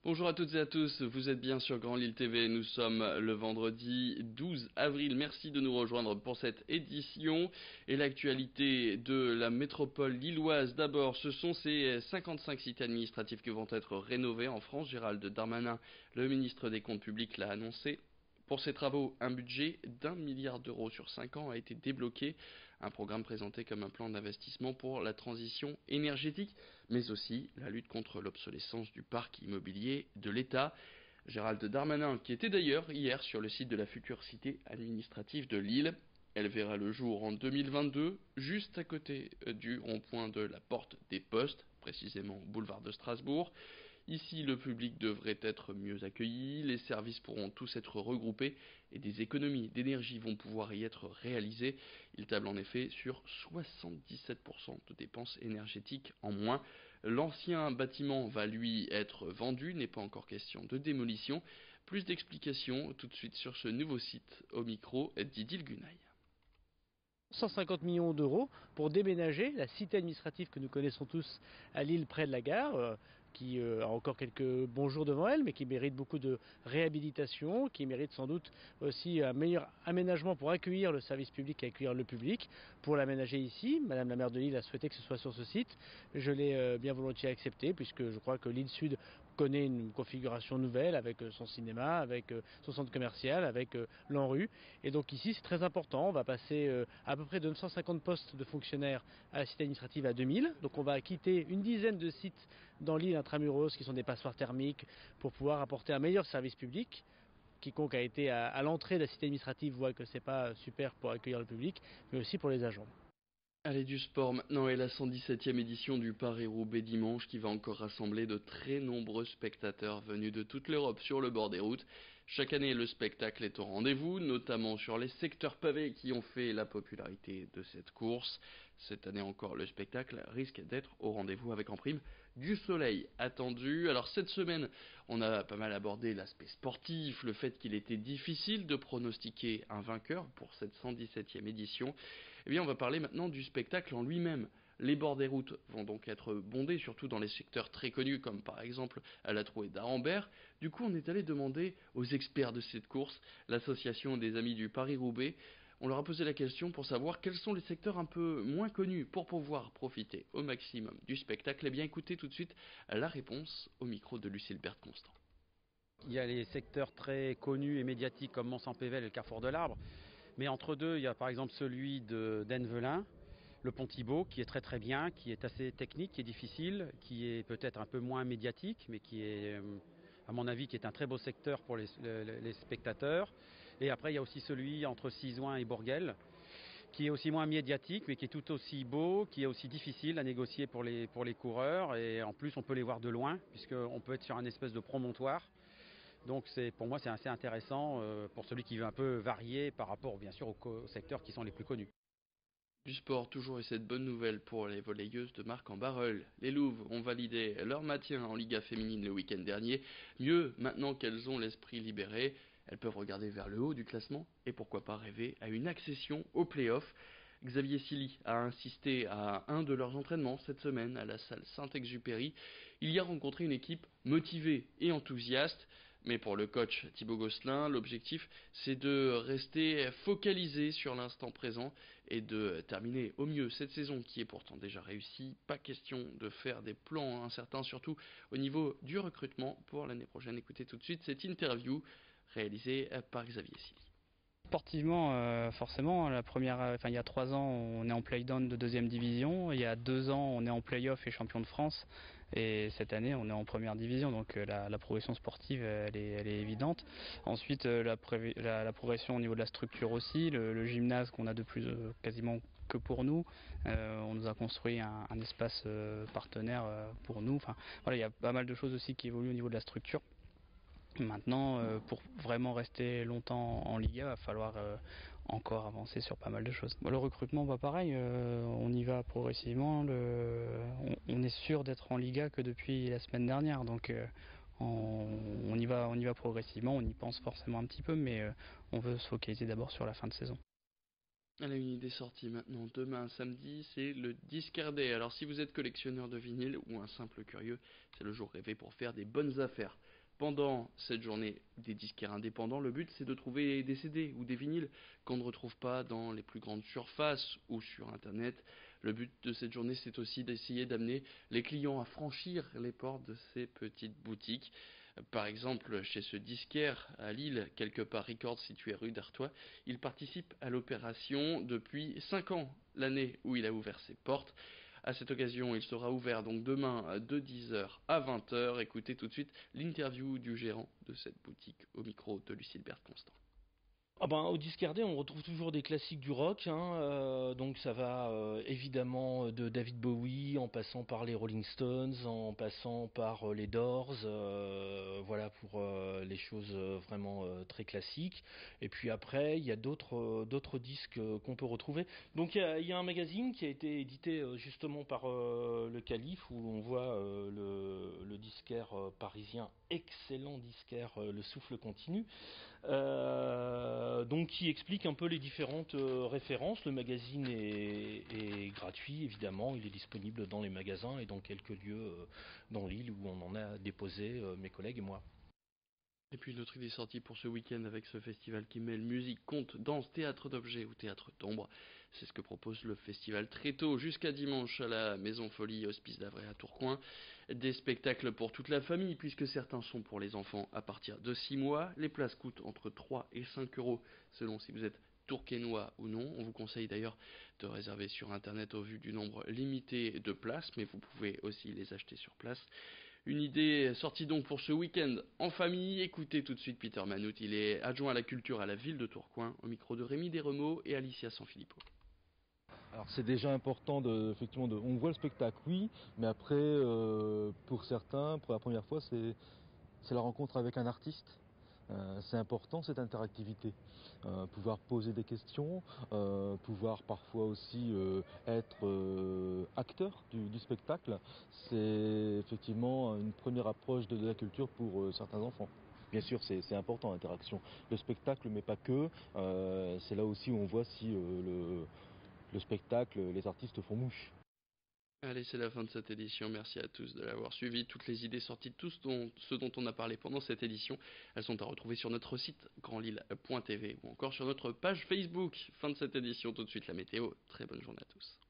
Bonjour à toutes et à tous, vous êtes bien sur Grand Lille TV, nous sommes le vendredi 12 avril, merci de nous rejoindre pour cette édition. Et l'actualité de la métropole lilloise, d'abord, ce sont ces 55 sites administratifs qui vont être rénovés en France. Gérald Darmanin, le ministre des Comptes publics, l'a annoncé. Pour ces travaux, un budget d'1 milliard d'euros sur 5 ans a été débloqué, un programme présenté comme un plan d'investissement pour la transition énergétique, mais aussi la lutte contre l'obsolescence du parc immobilier de l'État. Gérald Darmanin, qui était d'ailleurs hier sur le site de la future cité administrative de Lille, elle verra le jour en 2022, juste à côté du rond-point de la Porte des Postes, précisément boulevard de Strasbourg. Ici, le public devrait être mieux accueilli, les services pourront tous être regroupés et des économies d'énergie vont pouvoir y être réalisées. Il table en effet sur 77% de dépenses énergétiques en moins. L'ancien bâtiment va lui être vendu, n'est pas encore question de démolition. Plus d'explications tout de suite sur ce nouveau site au micro d'Idil Gunay. 150 millions d'euros pour déménager la cité administrative que nous connaissons tous à Lille près de la gare, qui a encore quelques bons jours devant elle, mais qui mérite beaucoup de réhabilitation, qui mérite sans doute aussi un meilleur aménagement pour accueillir le service public et accueillir le public. Pour l'aménager ici, Madame la maire de Lille a souhaité que ce soit sur ce site. Je l'ai bien volontiers accepté, puisque je crois que Lille Sud connaît une configuration nouvelle avec son cinéma, avec son centre commercial, avec l'ANRU. Et donc ici c'est très important, on va passer à peu près de 950 postes de fonctionnaires à la cité administrative à 2000. Donc on va quitter une dizaine de sites dans l'île intramuros qui sont des passoires thermiques pour pouvoir apporter un meilleur service public. Quiconque a été à l'entrée de la cité administrative voit que c'est pas super pour accueillir le public, mais aussi pour les agents. Allez, du sport maintenant, et la 117e édition du Paris-Roubaix dimanche qui va encore rassembler de très nombreux spectateurs venus de toute l'Europe sur le bord des routes. Chaque année, le spectacle est au rendez-vous, notamment sur les secteurs pavés qui ont fait la popularité de cette course. Cette année encore, le spectacle risque d'être au rendez-vous avec en prime du soleil attendu. Alors cette semaine, on a pas mal abordé l'aspect sportif, le fait qu'il était difficile de pronostiquer un vainqueur pour cette 117e édition. Eh bien, on va parler maintenant du spectacle en lui-même. Les bords des routes vont donc être bondés, surtout dans les secteurs très connus, comme par exemple à la Trouée d'Arambert. Du coup, on est allé demander aux experts de cette course, l'association des Amis du Paris-Roubaix. On leur a posé la question pour savoir quels sont les secteurs un peu moins connus pour pouvoir profiter au maximum du spectacle. Eh bien, écoutez tout de suite la réponse au micro de Lucille Berthe-Constant. Il y a les secteurs très connus et médiatiques comme Mont-Saint-Pével et le Carrefour de l'Arbre. Mais entre deux, il y a par exemple celui d'Envelin, le Pont Thibault, qui est très très bien, qui est assez technique, qui est difficile, qui est peut-être un peu moins médiatique, mais qui est, à mon avis, qui est un très beau secteur pour les spectateurs. Et après, il y a aussi celui entre Sizouin et Bourguel, qui est aussi moins médiatique, mais qui est tout aussi beau, qui est aussi difficile à négocier pour les coureurs. Et en plus, on peut les voir de loin, puisqu'on peut être sur un espèce de promontoire. Donc pour moi c'est assez intéressant pour celui qui veut un peu varier par rapport bien sûr aux secteurs qui sont les plus connus. Du sport toujours, et cette bonne nouvelle pour les volleyeuses de Marc en Barœul. Les Louves ont validé leur maintien en Liga féminine le week-end dernier. Mieux, maintenant qu'elles ont l'esprit libéré, elles peuvent regarder vers le haut du classement et pourquoi pas rêver à une accession au play-off. Xavier Silly a insisté à un de leurs entraînements cette semaine à la salle Saint-Exupéry. Il y a rencontré une équipe motivée et enthousiaste. Mais pour le coach Thibaut Gosselin, l'objectif c'est de rester focalisé sur l'instant présent et de terminer au mieux cette saison qui est pourtant déjà réussie. Pas question de faire des plans incertains, surtout au niveau du recrutement pour l'année prochaine. Écoutez tout de suite cette interview réalisée par Xavier Silly. Sportivement, forcément, il y a 3 ans, on est en play-down de deuxième division. Il y a 2 ans, on est en play-off et champion de France. Et cette année, on est en première division. Donc la progression sportive, elle est évidente. Ensuite, la progression au niveau de la structure aussi. Le gymnase qu'on a de plus quasiment que pour nous. On nous a construit un espace partenaire pour nous. Enfin, voilà, il y a pas mal de choses aussi qui évoluent au niveau de la structure. Maintenant, pour vraiment rester longtemps en Liga, il va falloir encore avancer sur pas mal de choses. Le recrutement, pareil, on y va progressivement. On est sûr d'être en Liga que depuis la semaine dernière, donc on y va progressivement. On y pense forcément un petit peu, mais on veut se focaliser d'abord sur la fin de saison. Elle a une idée sortie maintenant. Demain, samedi, c'est le Discard Day. Alors si vous êtes collectionneur de vinyle ou un simple curieux, c'est le jour rêvé pour faire des bonnes affaires. Pendant cette journée des disquaires indépendants, le but c'est de trouver des CD ou des vinyles qu'on ne retrouve pas dans les plus grandes surfaces ou sur internet. Le but de cette journée c'est aussi d'essayer d'amener les clients à franchir les portes de ces petites boutiques. Par exemple, chez ce disquaire à Lille, quelque part Records situé rue d'Artois, il participe à l'opération depuis 5 ans, l'année où il a ouvert ses portes. À cette occasion, il sera ouvert donc demain de 10 heures à 20 heures. Écoutez tout de suite l'interview du gérant de cette boutique au micro de Lucille-Berthe Constant. Ah ben, au Discardé, on retrouve toujours des classiques du rock, hein, donc ça va évidemment de David Bowie, en passant par les Rolling Stones, en passant par les Doors, voilà pour les choses vraiment très classiques. Et puis après, il y a d'autres disques qu'on peut retrouver. Donc il y a un magazine qui a été édité justement par le Calife, où on voit le disquaire parisien, excellent disquaire, Le Souffle Continu. Donc qui explique un peu les différentes références. Le magazine est gratuit évidemment, il est disponible dans les magasins et dans quelques lieux dans l'île où on en a déposé mes collègues et moi. Et puis notre idée sortie pour ce week-end avec ce festival qui mêle musique, conte, danse, théâtre d'objets ou théâtre d'ombre. C'est ce que propose le festival très tôt jusqu'à dimanche à la Maison Folie Hospice d'Avray à Tourcoing. Des spectacles pour toute la famille puisque certains sont pour les enfants à partir de 6 mois. Les places coûtent entre 3 et 5 euros selon si vous êtes tourquenois ou non. On vous conseille d'ailleurs de réserver sur internet au vu du nombre limité de places, mais vous pouvez aussi les acheter sur place. Une idée sortie donc pour ce week-end en famille. Écoutez tout de suite Peter Manout, il est adjoint à la culture à la ville de Tourcoing, au micro de Rémi Desremeaux et Alicia Sanfilippo. Alors c'est déjà important effectivement on voit le spectacle, oui, mais après pour certains, pour la première fois, c'est la rencontre avec un artiste. C'est important cette interactivité, pouvoir poser des questions, pouvoir parfois aussi être acteur du spectacle, c'est effectivement une première approche de la culture pour certains enfants. Bien sûr, c'est important l'interaction. Le spectacle, mais pas que, c'est là aussi où on voit si le spectacle, les artistes font mouche. Allez, c'est la fin de cette édition. Merci à tous de l'avoir suivi. Toutes les idées sorties de ce dont on a parlé pendant cette édition, elles sont à retrouver sur notre site grandlille.tv ou encore sur notre page Facebook. Fin de cette édition, tout de suite la météo. Très bonne journée à tous.